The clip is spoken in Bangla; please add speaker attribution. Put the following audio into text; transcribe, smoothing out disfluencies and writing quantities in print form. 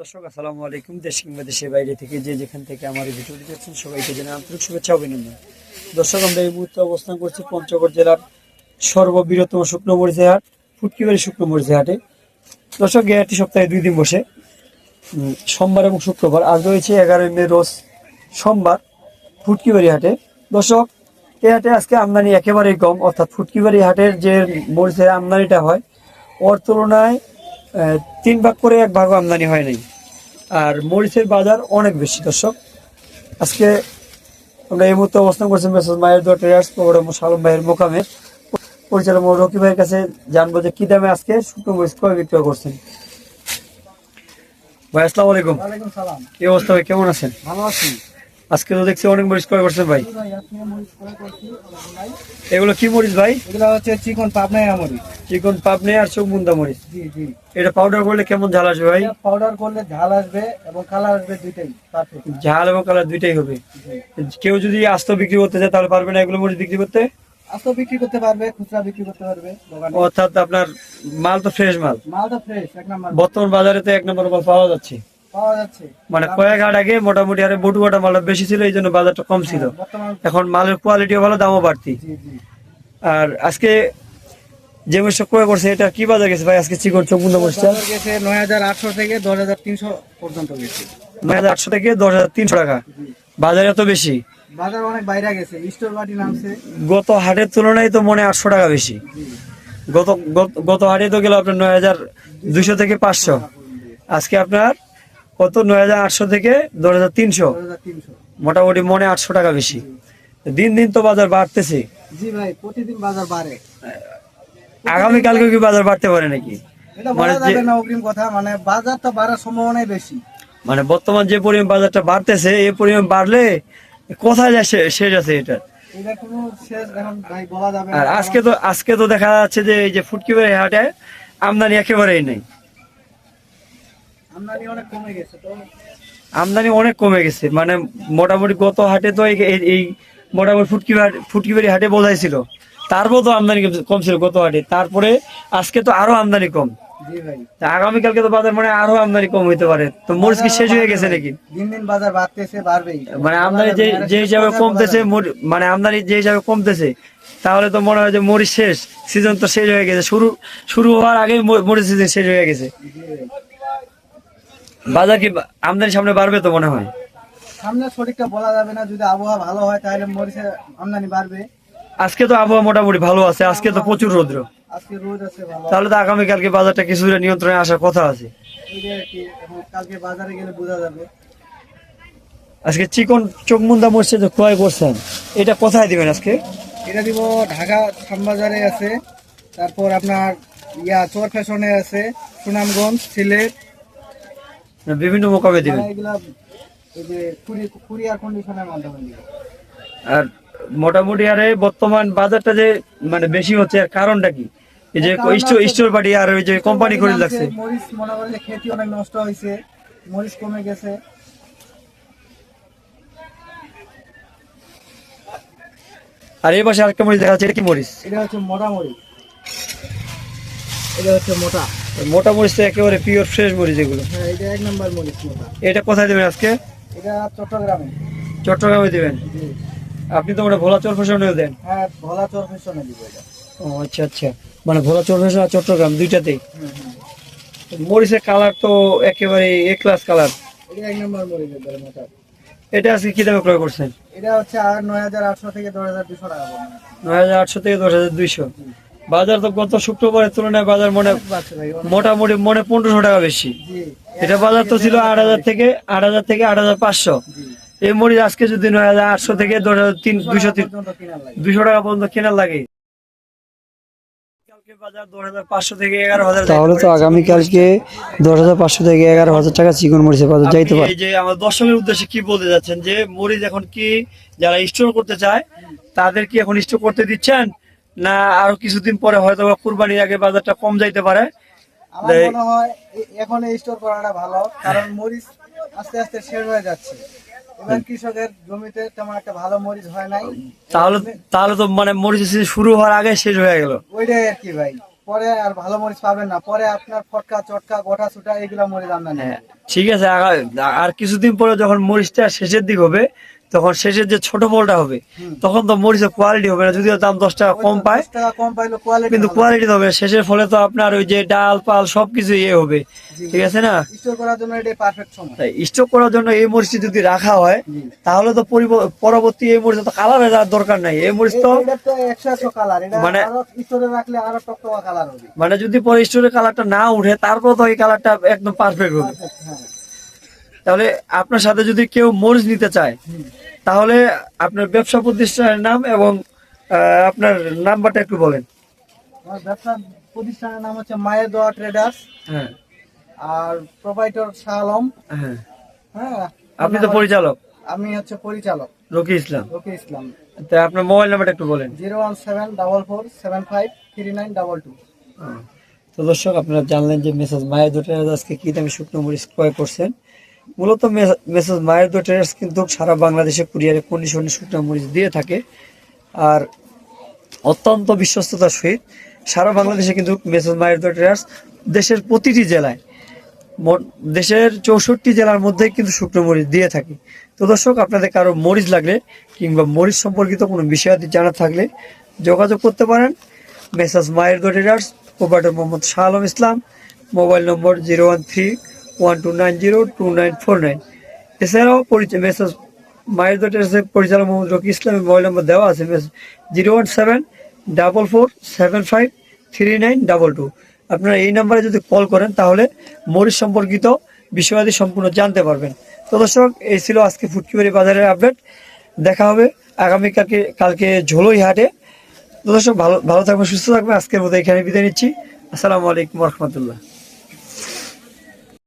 Speaker 1: দর্শক আসসালামু আলাইকুম। দেশ কিংবা দেশের বাইরে থেকে যে যেখান থেকে আমার এই ভিডিওটি দেখছেন সবাইকে জানাই আন্তরিক শুভেচ্ছা অভিনন্দন। দর্শক, আমরা এই মুহূর্তে অবস্থান করছি পঞ্চগড় জেলার সর্ববৃহত্তম শুকনো মরিচের হাট, ফুটকিবাড়ি শুকনো মরিচের হাটে। দর্শক, এই হাটটি সপ্তাহে 2 দিন বসে, সোমবার এবং শুক্রবার। আজ রয়েছে 11 মে রোজ সোমবার, ফুটকিবাড়ি হাটে। দর্শক, এই হাটে আজকে আমদানি একেবারেই কম, অর্থাৎ ফুটকিবাড়ি হাটের যে মরিচের আমদানিটা হয় ওর তুলনায় 3 ভাগ করে 1 ভাগও আমদানি হয় নাই। আর মরিচের বাজার অনেক বেশি। দর্শক, আজকে আমরা এই মুহূর্তে অবস্থান করছি মেসেজ মায়ের দোয়া ট্রেডার্স প্রোগ্রাম সালম ভাইয়ের মোকামে। পরিচালক রকি ভাইয়ের কাছে জানবো যে কি দামে আজকে শুকনো মরিচ ক্রয় বিক্রয় করছেন। ভাই আসসালামু আলাইকুম।
Speaker 2: ওয়ালাইকুম সালাম।
Speaker 1: কি অবস্থা ভাই, কেমন আছেন?
Speaker 2: ভালো আছি
Speaker 1: আজকে তো দেখছি অনেক মরিচ ক্রয় করছেন ভাই।
Speaker 2: ভাই। আপনি মরিচ ক্রয় করছি ভাই।
Speaker 1: এগুলো কি মরিচ ভাই?
Speaker 2: এগুলো হচ্ছে চিকন পাবনা মরিচ।
Speaker 1: চিকন পাবনে আর চোখমুন্দা মরিচ।
Speaker 2: জি জি।
Speaker 1: এটা পাউডার করলে কেমন ঝাল আসবে ভাই?
Speaker 2: এটা পাউডার করলে ঝাল আসবে এবং কালার আসবে, দুইটাই পারফেক্ট।
Speaker 1: ঝাল এবং কালার দুইটাই হবে। কেউ যদি আস্ত বিক্রি করতে চায় তাহলে পারবে না এগুলো মরিচ বিক্রি করতে?
Speaker 2: আস্ত বিক্রি করতে পারবে, খুচরা বিক্রি করতে পারবে দোকানে।
Speaker 1: অর্থাৎ আপনার মাল তো ফ্রেশ মাল।
Speaker 2: মাল তো ফ্রেশ, এক নাম্বার
Speaker 1: বর্তমান বাজারে তো 1 নম্বর মাল পাওয়া যাচ্ছে।
Speaker 2: পাওয়া যাচ্ছে।
Speaker 1: মানে কয়েক হাট আগে মোটামুটি আরে বটু কাটা মালটা বেশি ছিল, এই জন্য বাজারটা কম ছিল।
Speaker 2: বর্তমান
Speaker 1: এখন মালের কোয়ালিটিও ভালো, দামও বাড়তি।
Speaker 2: জি জি।
Speaker 1: আর আজকে যে মরিচটা ক্রয় করছে এটা কি বাজার গেছে ভাই? আজকে চিকন চোখমুন্দা মরিচটা
Speaker 2: বাজার গেছে 9800 থেকে 10300 পর্যন্ত গেছে।
Speaker 1: 9800 থেকে 10300 টাকা। বাজারে এত বেশি?
Speaker 2: বাজার অনেক বাইরে গেছে, স্টোর বাটি নামছে।
Speaker 1: গত হাটের তুলনায় তো মনে হয় 800 টাকা বেশি। গত গত হাটে তো গেল আপনার 9200 থেকে 500। আজকে আপনার কত? 9800 থেকে 10300।
Speaker 2: 10300।
Speaker 1: মোটামুটি মনে 800 টাকা বেশি। দিন দিন তো বাজার বাড়তেছে।
Speaker 2: জি ভাই, প্রতিদিন বাজার বাড়ে।
Speaker 1: আগামী কালকে কি বাজার বাড়তে পারে নাকি?
Speaker 2: এটা বলা যাবে না অগ্রিম কথা, মানে বাজারটা বাড়ার সম্ভাবনাই বেশি।
Speaker 1: মানে বর্তমান যে পরিমাণ বাজারটা বাড়তেছে, এই পরিমাণ বাড়লে কোথায় যায় শেষ আছে এটা?
Speaker 2: এটা কোনো শেষ এখন ভাই বলা যাবে না।
Speaker 1: আর আজকে তো দেখা যাচ্ছে যে এই যে ফুটকিবাড়ি হাটে আমদানি একেবারেই নেই।
Speaker 2: আমদানি অনেক কমে গেছে তো।
Speaker 1: আমদানি অনেক কমে গেছে, মানে মোটামুটি গত হাটে তো এই মোটামুটি ফুটকিবাড়ি হাটে বোঝাই ছিল, তারপর তো আমদানি কম ছিল গত হাটে। তারপরে আজকে তো আরো আমদানি কম।
Speaker 2: জি ভাই।
Speaker 1: আগামীকালকে তো বাজার মানে আরো আমদানি কম হইতে পারে। তো মরিচ কি শেষ হয়ে গেছে নাকি?
Speaker 2: দিন দিন বাজার বাড়তেছে, বাড়বেই।
Speaker 1: মানে আমদানি যে হিসাবে কমতেছে, মানে আমদানি যে হিসাবে কমতেছে, তাহলে তো মনে হয় যে মরিচ শেষ, সিজন তো শেষ হয়ে গেছে। শুরু হওয়ার আগেই মরিচ সিজন শেষ হয়ে গেছে। বাজার কি আমদানি সামনে বাড়বে তো মনে হয়?
Speaker 2: সামনে সঠিকটা বলা যাবে না। যদি আবহাওয়া ভালো হয় তাহলে মরিচের আমদানি বাড়বে।
Speaker 1: আজকে তো আবহাওয়া মোটামুটি ভালো আছে, আজকে তো প্রচুর রৌদ্র।
Speaker 2: আজকে রোদ আছে ভালো।
Speaker 1: তাহলে তো আগামীকালকে বাজারটা কিছুটা নিয়ন্ত্রণে আসার কথা আছে।
Speaker 2: এই আর কি, এখন কালকে বাজারে গেলে বোঝা যাবে।
Speaker 1: আজকে চিকন চোখমুন্দা মরিচ যে ক্রয় করছেন, এটা কোথায় দিবেন আজকে?
Speaker 2: এটা দিব ঢাকা শ্যামবাজারে আছে, তারপর আপনার চর ফ্যাশনে আছে, সুনামগঞ্জ, সিলেট,
Speaker 1: বিভিন্ন মোকামে দিবেন।
Speaker 2: মানে এগুলা এই যে কুরিয়ার কন্ডিশনের মাধ্যমে দিব।
Speaker 1: আর মোটামুটি আরে বর্তমান বাজারটা যে মানে বেশি হচ্ছে, এর কারণটা কি? এই যে স্টোর পার্টি আর ওই যে কোম্পানি করে লাগছে।
Speaker 2: মরিচ মনে করে যে খেতি অনেক নষ্ট হয়েছে, মরিচ কমে গেছে।
Speaker 1: আর এই পাশে আরেকটা মরিচ দেখা যাচ্ছে, এটা কি মরিচ?
Speaker 2: এটা হচ্ছে মোটা মরিচ। এটা হচ্ছে মোটা।
Speaker 1: মোটা মরিচ তো একেবারে পিওর ফ্রেশ মরিচ এগুলো।
Speaker 2: হ্যাঁ, এটা 1 নাম্বার মরিচ মোটা।
Speaker 1: এটা কোথায় দেবেন আজকে?
Speaker 2: এটা চট্টগ্রামে।
Speaker 1: চট্টগ্রামে দিবেন?
Speaker 2: জি।
Speaker 1: আপনি তো ওটা ভোলা চর ফ্যাশনেও দেন?
Speaker 2: হ্যাঁ, ভোলা চর ফ্যাশনে দিব এটা।
Speaker 1: ও আচ্ছা আচ্ছা, মানে ভোলা চর ফ্যাশন আর চট্টগ্রাম দুইটাতেই।
Speaker 2: হুম।
Speaker 1: মরিচের কালার তো একেবারে এ ক্লাস কালার।
Speaker 2: এটা 1 নাম্বার মরিচ এর মোটা।
Speaker 1: এটা আজকে কি দামে ক্রয় করছেন?
Speaker 2: এটা হচ্ছে আর 9800 থেকে 10200 টাকা পড়বে।
Speaker 1: 9800 থেকে 10200। বাজার তো গত শুক্রবারের তুলনায় বাজার মনে
Speaker 2: বাড়ছে ভাই অনেক।
Speaker 1: মোটামুটি 1500 টাকা বেশি।
Speaker 2: জি।
Speaker 1: এটা বাজার তো ছিল 8000 থেকে 8500।
Speaker 2: জি।
Speaker 1: এই মরিচ আজকে যদি 9800 থেকে 200
Speaker 2: পর্যন্ত কিনা লাগে।
Speaker 1: 200 টাকা পর্যন্ত কেনার লাগে। কালকে বাজার 10500 থেকে 11000। তাহলে তো আগামীকালকে 10500 থেকে 11000 টাকা চিকন মরিচের বাজার যাইতে পারে। এই যে আমার দর্শকের উদ্দেশ্যে কি বলতে যাচ্ছেন যে মরিচ এখন কি যারা স্টোর করতে চায় তাদের কি এখন স্টোর করতে দিচ্ছেন, না আরো কিছুদিন পরে হয়তো কুরবানির আগে বাজারটা কম যাইতে পারে?
Speaker 2: আমার মনে হয় এখন স্টোর করাটা ভালো, কারণ মরিচ আস্তে আস্তে শেষ হয়ে যাচ্ছে। এবার কৃষকের জমিতে তেমন একটা ভালো মরিচ হয় নাই।
Speaker 1: তাহলে তো মানে মরিচ শুরু হওয়ার আগে শেষ হয়ে গেল।
Speaker 2: ওইটাই আর কি ভাই। পরে আর ভালো মরিচ পাবেন না, পরে আপনার ফটকা চটকা গোটা ছুটা এগুলা মরিচ আমদানি
Speaker 1: হ্যাঁ,
Speaker 2: হবে।
Speaker 1: ঠিক আছে। আর কিছুদিন পরে যখন মরিচটা শেষের দিক হবে, তখন শেষের যে ছোট বলটা হবে,
Speaker 2: হুম।
Speaker 1: তখন তো মরিচের কোয়ালিটি হবে না, যদিও দাম 10 টাকা কম পায়,
Speaker 2: 10 টাকা কম পাইলে কোয়ালিটি
Speaker 1: কিন্তু কোয়ালিটি হবে না। শেষের ফলে তো আপনার ওই যে ডাল পাল সবকিছু ইয়ে হবে, ঠিক আছে না?
Speaker 2: স্টোর করার জন্য এটাই পারফেক্ট সময়।
Speaker 1: তাই স্টক করার জন্য এই মরিচটি যদি রাখা হয়,
Speaker 2: জি।
Speaker 1: তাহলে তো পরবর্তী এই মরিচ তো কালারের আর দরকার নাই। এই মরিচ তো
Speaker 2: এটা তো 100 কালার, এটা
Speaker 1: মানে-
Speaker 2: আরো স্টোরে রাখলে আরো টকটকা কালার হবে।
Speaker 1: মানে যদি পরে স্টোরের কালারটা না উঠে, তারপর তো এই কালারটা একদম পারফেক্ট হবে।
Speaker 2: Perfect, হ্যাঁ।
Speaker 1: তাহলে আপনার সাথে যদি কেউ মরিচ নিতে চায়,
Speaker 2: হুম।
Speaker 1: তাহলে আপনার ব্যবসা প্রতিষ্ঠানের নাম এবং আপনার নাম্বারটা একটু বলেন।
Speaker 2: আমার ব্যবসা প্রতিষ্ঠানের নাম হচ্ছে মায়ের দোয়া ট্রেডার্স,
Speaker 1: হ্যাঁ,
Speaker 2: আর প্রোপাইটর শাহ আলম।
Speaker 1: হ্যাঁ।
Speaker 2: হ্যাঁ,
Speaker 1: আপনি তো পরিচালক
Speaker 2: আমি হচ্ছে পরিচালক
Speaker 1: রকি ইসলাম।
Speaker 2: রকি ইসলাম।
Speaker 1: তা আপনার মোবাইল নাম্বারটা একটু বলেন।
Speaker 2: 01744753922।
Speaker 1: তো দর্শক, আপনারা জানলেন যে মেসেজ মায়ের দো ট্রেডার্স আজকে কি দামে শুকনো মরিচ ক্রয় করছেন। মূলত মেসেজ মায়ের দো ট্রেডার্স কিন্তু সারা বাংলাদেশে কুরিয়ারে কন্ডিশনে শুকনো মরিচ দিয়ে থাকে, আর অত্যন্ত বিশ্বস্ততার সহিত সারা বাংলাদেশে কিন্তু মেসেজ মায়ের দো ট্রেডার্স দেশের প্রতিটি জেলায়, দেশের 64 জেলার মধ্যে কিন্তু শুকনো মরিচ দিয়ে থাকে। তো দর্শক, আপনাদের কারো মরিচ লাগলে কিংবা মরিচ সম্পর্কিত কোনো বিষয়াদি জানা থাকলে যোগাযোগ করতে পারেন মেসাজ মায়ের দো ট্রেডার্স, প্রোপাইটর মোহাম্মদ শাহ আলম ইসলাম, মোবাইল নম্বর 01312902949। এছাড়াও মেসাজ মায়ের দো ট্রেডার্সের পরিচালক মোহাম্মদ রকি ইসলামের মোবাইল নম্বর দেওয়া আছে 01744753922। আপনারা এই নাম্বারে যদি কল করেন, তাহলে মরিচ সম্পর্কিত বিষয়াদি সম্পূর্ণ জানতে পারবেন। তো দর্শক, এই ছিল আজকে ফুটকিবাড়ি বাজারের আপডেট। দেখা হবে কালকে ঝোলই হাটে। তো দর্শক, ভালো থাকবেন, সুস্থ থাকবেন। আজকের মতো এখানে বিদায় নিচ্ছি। আসসালামু আলাইকুম রহমতুল্লাহ।